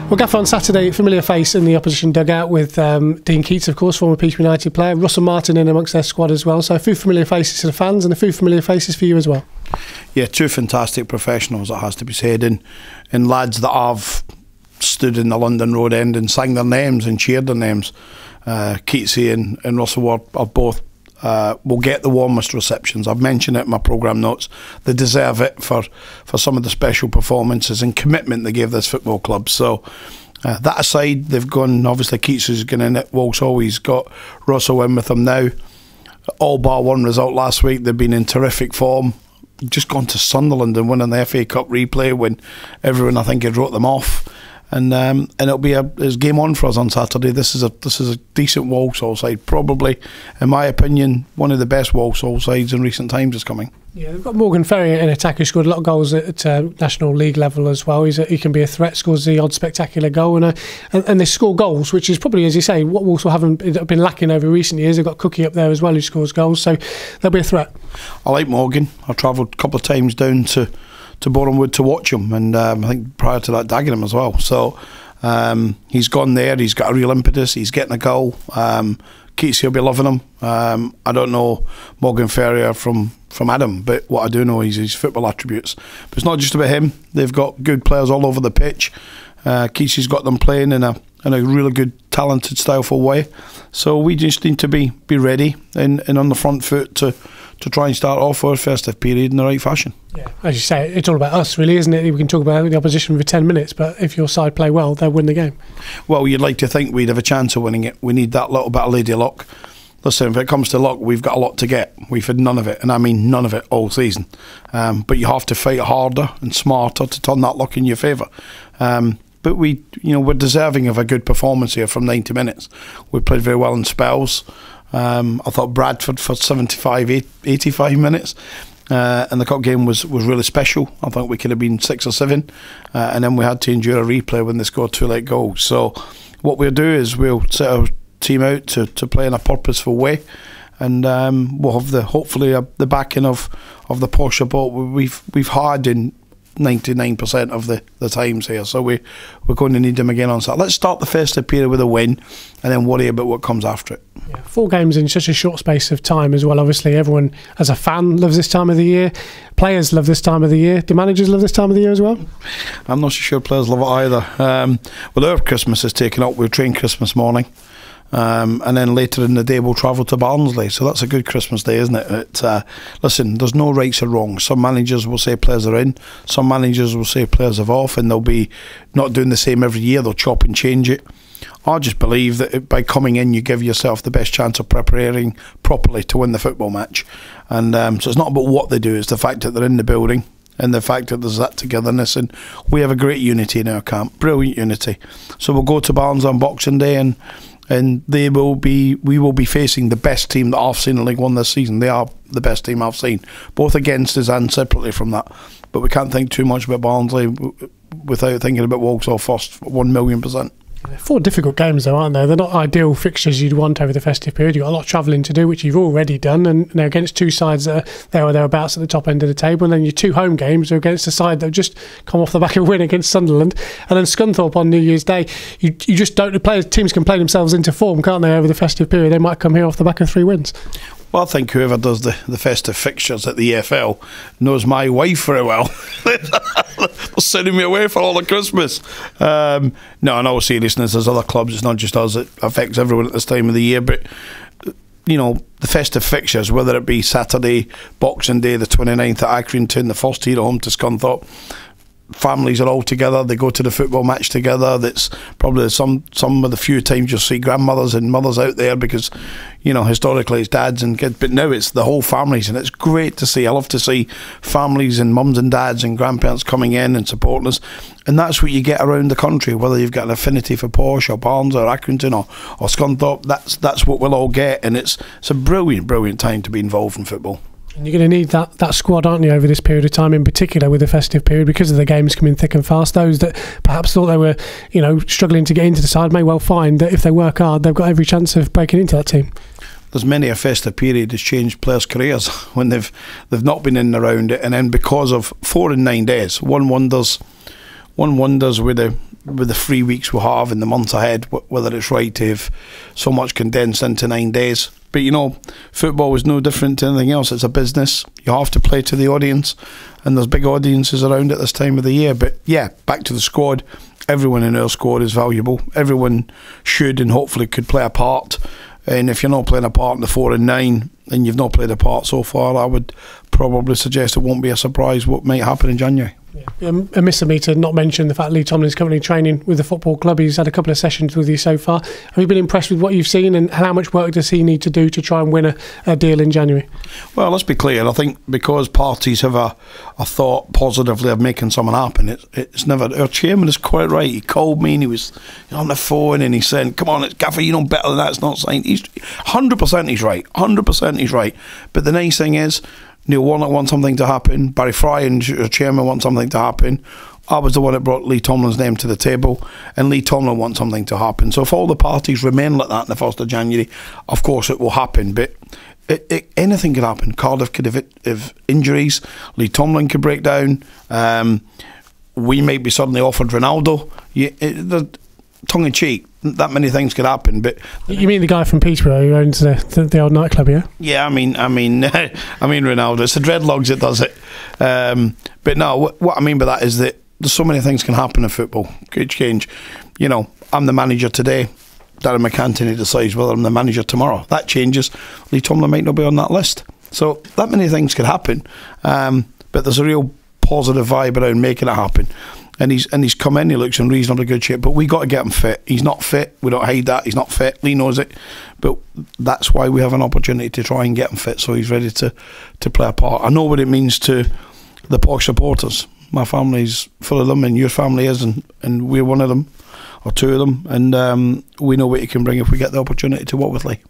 Well, Gaffer, on Saturday, familiar face in the opposition dugout with Dean Keats, of course, former Peterborough United player, Russell Martin in amongst their squad as well. So a few familiar faces to the fans and a few familiar faces for you as well. Yeah, two fantastic professionals, it has to be said, and lads that have stood in the London Road end and sang their names and cheered their names. Keatsy and Russell are both will get the warmest receptions. I've mentioned it in my programme notes. They deserve it for some of the special performances and commitment they gave this football club. So that aside, they've gone, obviously Keatsy's gone in at Walsall, he's got Russell in with them now. All bar one result last week. They've been in terrific form. Just gone to Sunderland and winning the FA Cup replay when everyone, I think, had wrote them off. And it'll be it's game on for us on Saturday. This is a decent Walsall side, probably, in my opinion, one of the best Walsall sides in recent times is coming. Yeah, they've got Morgan Ferry, an attacker, who scored a lot of goals at National League level as well. He can be a threat, scores the odd spectacular goal, and they score goals, which is probably, as you say, what Walsall haven't been lacking over recent years. They've got Cookie up there as well, who scores goals, so they'll be a threat. I like Morgan. I've travelled a couple of times down to Bournemouth to watch him, and I think prior to that Dagenham as well. So he's gone there, he's got a real impetus, he's getting a goal. Keatsy will be loving him. I don't know Morgan Ferrier from Adam, but what I do know is his football attributes. But it's not just about him, they've got good players all over the pitch. Keatsy's got them playing in a really good, talented, styleful way. So we just need to be ready and on the front foot to try and start off our festive period in the right fashion. Yeah, as you say, it's all about us, really, isn't it? We can talk about the opposition for 10 minutes, but if your side play well, they'll win the game. Well, you'd like to think we'd have a chance of winning it. We need that little bit of lady luck. Listen, if it comes to luck, we've got a lot to get. We've had none of it, and I mean none of it all season. But you have to fight harder and smarter to turn that luck in your favour. But we're deserving of a good performance here from 90 minutes. We played very well in spells. I thought Bradford for 75, 85 minutes. And the cup game was really special. I think we could have been 6 or 7, and then we had to endure a replay when they scored 2 late goals. So what we'll do is we'll set our team out to play in a purposeful way, and we'll have hopefully the backing of the Posh support we've had in 99% of the times here. So we're going to need them again on Saturday. Let's start the festive period with a win and then worry about what comes after it. Yeah, 4 games in such a short space of time as well. Obviously everyone as a fan loves this time of the year, players love this time of the year, do managers love this time of the year as well? I'm not so sure players love it either. Well, our Christmas is taken up. We'll train Christmas morning. And then later in the day we'll travel to Barnsley, so that's a good Christmas day, isn't it? Listen, there's no rights or wrongs. Some managers will say players are in, some managers will say players are off, and they'll be not doing the same every year. They'll chop and change it. I just believe that by coming in you give yourself the best chance of preparing properly to win the football match, and so it's not about what they do, it's the fact that they're in the building and the fact that there's that togetherness, and we have a great unity in our camp, brilliant unity. So we'll go to Barnsley on Boxing Day, and we will be facing the best team that I've seen in League One this season. They are the best team I've seen, both against us and separately from that. But we can't think too much about Barnsley without thinking about Walsall first, 1,000,000%. 4 difficult games though, aren't they? They're not ideal fixtures you'd want over the festive period. You've got a lot of travelling to do, which you've already done, and they're against 2 sides that are there or thereabouts at the top end of the table, and then your 2 home games are against a side that have just come off the back of a win against Sunderland, and then Scunthorpe on New Year's Day. You just don't, teams can play themselves into form, can't they, over the festive period? They might come here off the back of 3 wins. Well, I think whoever does the festive fixtures at the EFL knows my wife very well. They're sending me away for all of Christmas. No, in all seriousness, there's other clubs. It's not just us. It affects everyone at this time of the year. But, the festive fixtures, whether it be Saturday, Boxing Day, the 29th at Accrington, the first here at home to Scunthorpe, families are all together, they go to the football match together. That's probably some of the few times you'll see grandmothers and mothers out there, because historically it's dads and kids, but now it's the whole families, and it's great to see. I love to see families and mums and dads and grandparents coming in and supporting us, and that's what you get around the country, whether you've got an affinity for Posh or Barnes or Accrington or Scunthorpe. That's what we'll all get, and it's a brilliant time to be involved in football. And you're going to need that squad, aren't you, over this period of time, in particular with the festive period, because of the games coming thick and fast. Those that perhaps thought they were, struggling to get into the side may well find that if they work hard, they've got every chance of breaking into that team. There's many a festive period has changed players' careers when they've not been in and around it, and then because of 4 and 9 days, one wonders where the with the 3 weeks we have in the months ahead, whether it's right to have so much condensed into 9 days. But you know, football is no different to anything else. It's a business. You have to play to the audience, and there's big audiences around at this time of the year. But yeah, back to the squad. Everyone in our squad is valuable. Everyone should and hopefully could play a part. And if you're not playing a part in the 4 and 9, and you've not played a part so far, I would probably suggest it won't be a surprise what might happen in January. Amiss of me to not mention the fact Lee Tomlin's currently training with the football club. He's had a couple of sessions with you so far. Have you been impressed with what you've seen, and how much work does he need to do to try and win a deal in January? Well, let's be clear. I think because parties have a thought positively of making something happen, it's never. Our chairman is quite right. He called me and he was on the phone and he said, "Come on, it's Gaffer, you know better than that. It's not signed." He's 100%. He's right. 100%. He's right. But the nice thing is, Neil Warnock wants something to happen. Barry Fry and the chairman want something to happen. I was the one that brought Lee Tomlin's name to the table, and Lee Tomlin wants something to happen. So if all the parties remain like that on the 1st of January, of course it will happen. But anything could happen. Cardiff could have injuries. Lee Tomlin could break down. We might be suddenly offered Ronaldo. Tongue in cheek, that many things could happen. But you mean the guy from Peterborough who owns the old nightclub, yeah? Yeah, I mean Ronaldo. It's the dreadlocks that does it. But no, what I mean by that is that there's so many things can happen in football. Could change. You know, I'm the manager today. Darren McCantony decides whether I'm the manager tomorrow. That changes. Lee Tomlin might not be on that list. So that many things could happen. But there's a real positive vibe around making it happen. And he's come in, he looks in reasonably good shape, but we got to get him fit. He's not fit, we don't hide that, he's not fit, Lee knows it, but that's why we have an opportunity to try and get him fit so he's ready to play a part. I know what it means to the Posh supporters. My family's full of them, and your family is, and we're one of them, or two of them, and we know what he can bring if we get the opportunity to work with Lee.